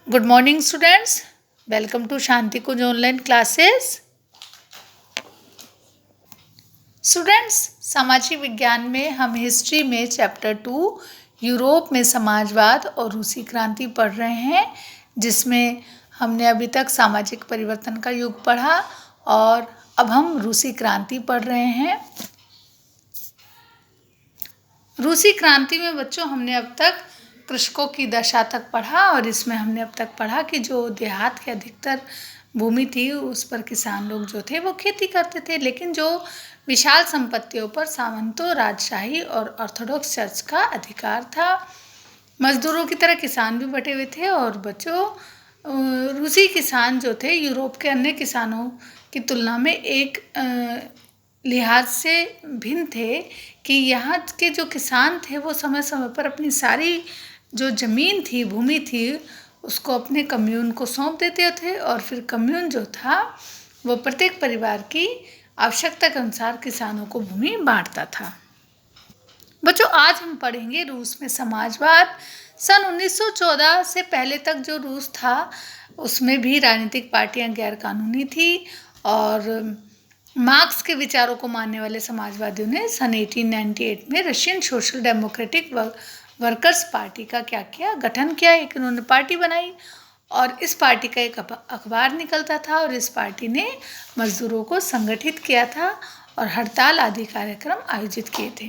Good morning students, welcome to Shanti Kunj online classes. Students, सामाजिक विज्ञान में हम हिस्ट्री में चैप्टर 2 यूरोप में समाजवाद और रूसी क्रांति पढ़ रहे हैं, जिसमें हमने अभी तक सामाजिक परिवर्तन का युग पढ़ा और अब हम रूसी क्रांति पढ़ रहे हैं। रूसी क्रांति में बच्चों हमने अब तक कृषकों की दशा तक पढ़ा और इसमें हमने अब तक पढ़ा कि जो देहात की अधिकतर भूमि थी उस पर किसान लोग जो थे वो खेती करते थे, लेकिन जो विशाल संपत्तियों पर सामंतों, राजशाही और ऑर्थोडॉक्स चर्च का अधिकार था। मजदूरों की तरह किसान भी बटे हुए थे और बच्चों रूसी किसान जो थे यूरोप के अन्य किसानों की तुलना में एक लिहाज से भिन्न थे कि यहाँ के जो किसान थे वो समय समय पर अपनी सारी जो ज़मीन थी, भूमि थी, उसको अपने कम्यून को सौंप देते थे और फिर कम्यून जो था वो प्रत्येक परिवार की आवश्यकता के अनुसार किसानों को भूमि बांटता था। बच्चों, आज हम पढ़ेंगे रूस में समाजवाद। सन 1914 से पहले तक जो रूस था उसमें भी राजनीतिक पार्टियां गैर कानूनी थी और मार्क्स के विचारों को मानने वाले समाजवादियों ने सन 1898 में Russian social democratic workers party का क्या किया, गठन किया। एक उन्होंने पार्टी बनाई और इस पार्टी का एक अखबार निकलता था और इस पार्टी ने मजदूरों को संगठित किया था और हड़ताल आदि कार्यक्रम आयोजित किए थे।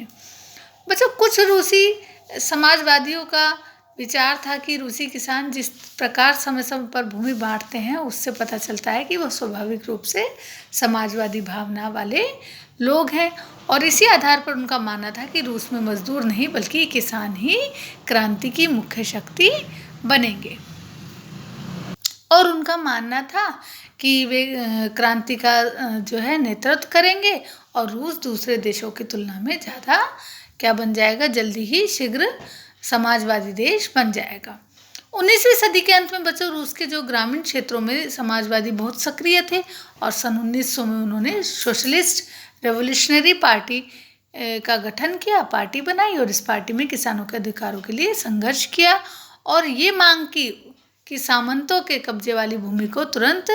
बच्चों, कुछ रूसी समाजवादियों का विचार था कि रूसी किसान जिस प्रकार समय समय पर भूमि बांटते हैं उससे पता चलता है कि वह स्वाभाविक रूप से समाजवादी भावना वाले लोग हैं और इसी आधार पर उनका मानना था कि रूस में मजदूर नहीं बल्कि किसान ही क्रांति की मुख्य शक्ति बनेंगे। और उनका मानना था कि वे क्रांति का जो है नेतृत्व करेंगे और रूस दूसरे देशों की तुलना में ज़्यादा क्या बन जाएगा, जल्दी ही शीघ्र समाजवादी देश बन जाएगा। 19वीं सदी के अंत में बच्चों रूस के जो ग्रामीण क्षेत्रों में समाजवादी बहुत सक्रिय थे और सन 1900 में उन्होंने सोशलिस्ट रेवोल्यूशनरी पार्टी का गठन किया, पार्टी बनाई और इस पार्टी में किसानों के अधिकारों के लिए संघर्ष किया और ये मांग की कि सामंतों के कब्जे वाली भूमि को तुरंत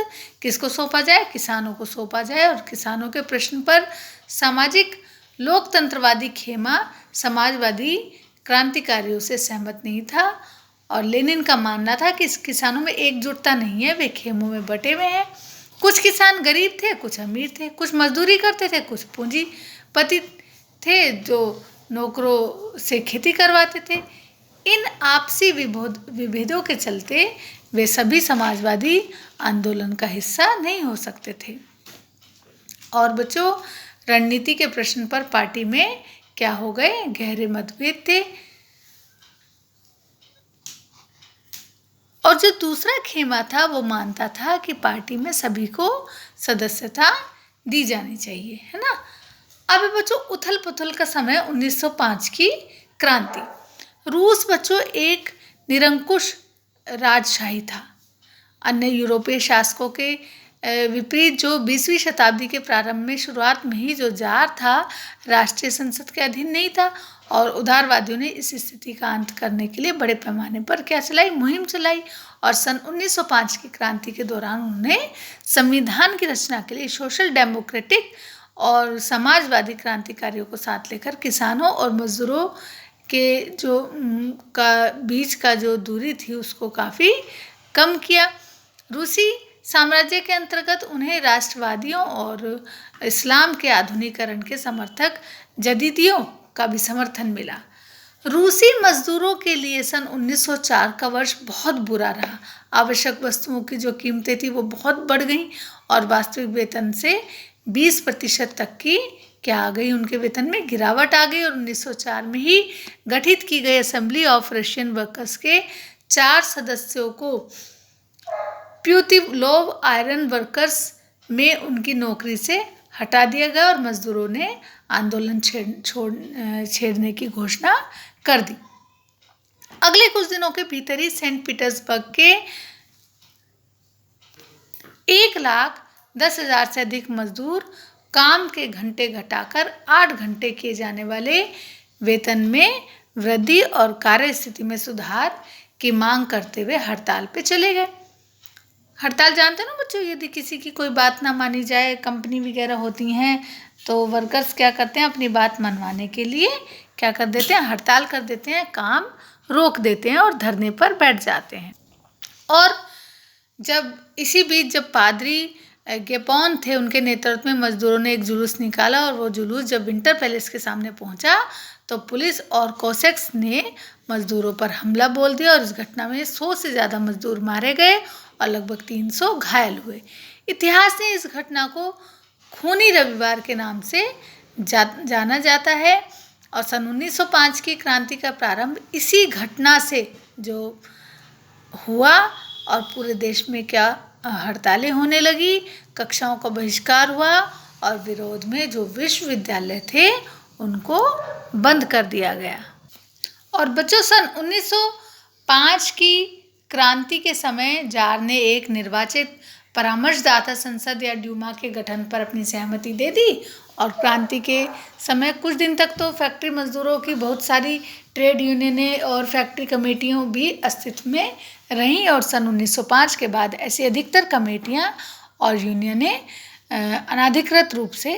किसको सौंपा जाए, किसानों को सौंपा जाए। और किसानों के प्रश्न पर सामाजिक लोकतंत्रवादी खेमा समाजवादी क्रांतिकारियों से सहमत नहीं था और लेनिन का मानना था कि किसानों में एकजुटता नहीं है, वे खेमों में बटे हुए हैं। कुछ किसान गरीब थे, कुछ अमीर थे, कुछ मजदूरी करते थे, कुछ पूंजीपति थे जो नौकरों से खेती करवाते थे। इन आपसी विभेदों के चलते वे सभी समाजवादी आंदोलन का हिस्सा नहीं हो सकते थे। और बच्चों, रणनीति के प्रश्न पर पार्टी में क्या हो गए, गहरे मतभेद थे। और जो दूसरा खेमा था वो मानता था कि पार्टी में सभी को सदस्यता दी जानी चाहिए, है ना। अब बच्चों, उथल पुथल का समय 1905 की क्रांति। रूस बच्चों एक निरंकुश राजशाही था। अन्य यूरोपीय शासकों के विपरीत जो 20वीं शताब्दी के प्रारंभ में शुरुआत में ही जो जार था राष्ट्रीय संसद के अधीन नहीं था और उदारवादियों ने इस स्थिति का अंत करने के लिए बड़े पैमाने पर क्या चलाई, मुहिम चलाई और सन 1905 की क्रांति के दौरान उन्होंने संविधान की रचना के लिए सोशल डेमोक्रेटिक और समाजवादी क्रांतिकारियों को साथ लेकर किसानों और मजदूरों के जो बीच का जो दूरी थी उसको काफ़ी कम किया। रूसी साम्राज्य के अंतर्गत उन्हें राष्ट्रवादियों और इस्लाम के आधुनिकीकरण के समर्थक जदीदियों का भी समर्थन मिला। रूसी मजदूरों के लिए सन 1904 का वर्ष बहुत बुरा रहा। आवश्यक वस्तुओं की जो कीमतें थी वो बहुत बढ़ गईं और वास्तविक वेतन से 20% तक की क्या आ गई, उनके वेतन में गिरावट आ गई। और 1904 में ही गठित की गई असेंबली ऑफ रशियन वर्कर्स के 4 सदस्यों को प्यूतिलोव आयरन वर्कर्स में उनकी नौकरी से हटा दिया गया और मजदूरों ने आंदोलन छेड़ने की घोषणा कर दी। अगले कुछ दिनों के भीतर ही सेंट पीटर्सबर्ग के 1,10,000 से अधिक मजदूर काम के घंटे घटाकर 8 घंटे किए जाने वाले वेतन में वृद्धि और कार्य स्थिति में सुधार की मांग करते हुए हड़ताल पे चले गए। हड़ताल जानते हो ना बच्चों, यदि किसी की कोई बात ना मानी जाए, कंपनी वगैरह होती हैं, तो वर्कर्स क्या करते हैं, अपनी बात मनवाने के लिए क्या कर देते हैं, हड़ताल कर देते हैं, काम रोक देते हैं और धरने पर बैठ जाते हैं। और जब इसी बीच जब पादरी गेपॉन थे, उनके नेतृत्व में मजदूरों ने एक जुलूस निकाला और वो जुलूस जब विंटर पैलेस के सामने पहुंचा तो पुलिस और कोसेक्स ने मजदूरों पर हमला बोल दिया और इस घटना में 100 से ज़्यादा मजदूर मारे गए और लगभग 300 घायल हुए। इतिहास ने इस घटना को खूनी रविवार के नाम से जाना जाता है और सन 1905 की क्रांति का प्रारंभ इसी घटना से जो हुआ और पूरे देश में क्या हड़तालें होने लगी, कक्षाओं का बहिष्कार हुआ और विरोध में जो विश्वविद्यालय थे उनको बंद कर दिया गया। और बच्चों सन 1905 की क्रांति के समय जार ने एक निर्वाचित परामर्शदाता संसद या ड्यूमा के गठन पर अपनी सहमति दे दी और क्रांति के समय कुछ दिन तक तो फैक्ट्री मजदूरों की बहुत सारी ट्रेड यूनियनें और फैक्ट्री कमेटियों भी अस्तित्व में रहीं और सन 1905 के बाद ऐसी अधिकतर कमेटियां और यूनियनें अनाधिकृत रूप से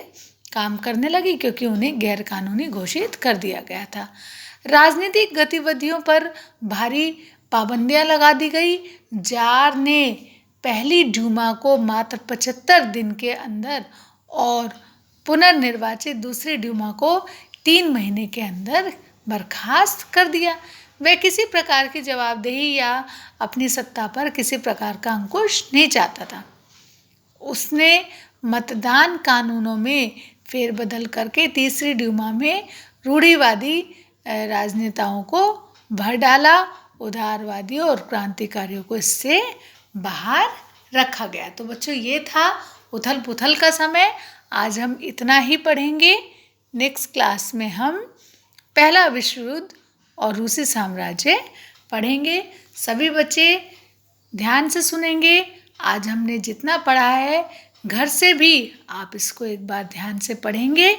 काम करने लगी क्योंकि उन्हें गैर कानूनी घोषित कर दिया गया था। राजनीतिक गतिविधियों पर भारी पाबंदियां लगा दी गई। जार ने पहली ड्यूमा को मात्र 75 दिन के अंदर और पुनर्निर्वाचित दूसरी ड्यूमा को 3 महीने के अंदर बर्खास्त कर दिया। वह किसी प्रकार की जवाबदेही या अपनी सत्ता पर किसी प्रकार का अंकुश नहीं चाहता था। उसने मतदान कानूनों में फेरबदल करके तीसरी ड्यूमा में रूढ़िवादी राजनेताओं को भर डाला। उदारवादियों और क्रांतिकारियों को इससे बाहर रखा गया। तो बच्चों ये था उथल पुथल का समय। आज हम इतना ही पढ़ेंगे। नेक्स्ट क्लास में हम पहला विश्व युद्ध और रूसी साम्राज्य पढ़ेंगे। सभी बच्चे ध्यान से सुनेंगे। आज हमने जितना पढ़ा है घर से भी आप इसको एक बार ध्यान से पढ़ेंगे,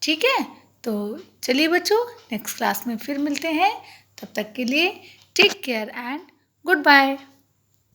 ठीक है? तो चलिए बच्चों, नेक्स्ट क्लास में फिर मिलते हैं। तब तक के लिए take care and good bye.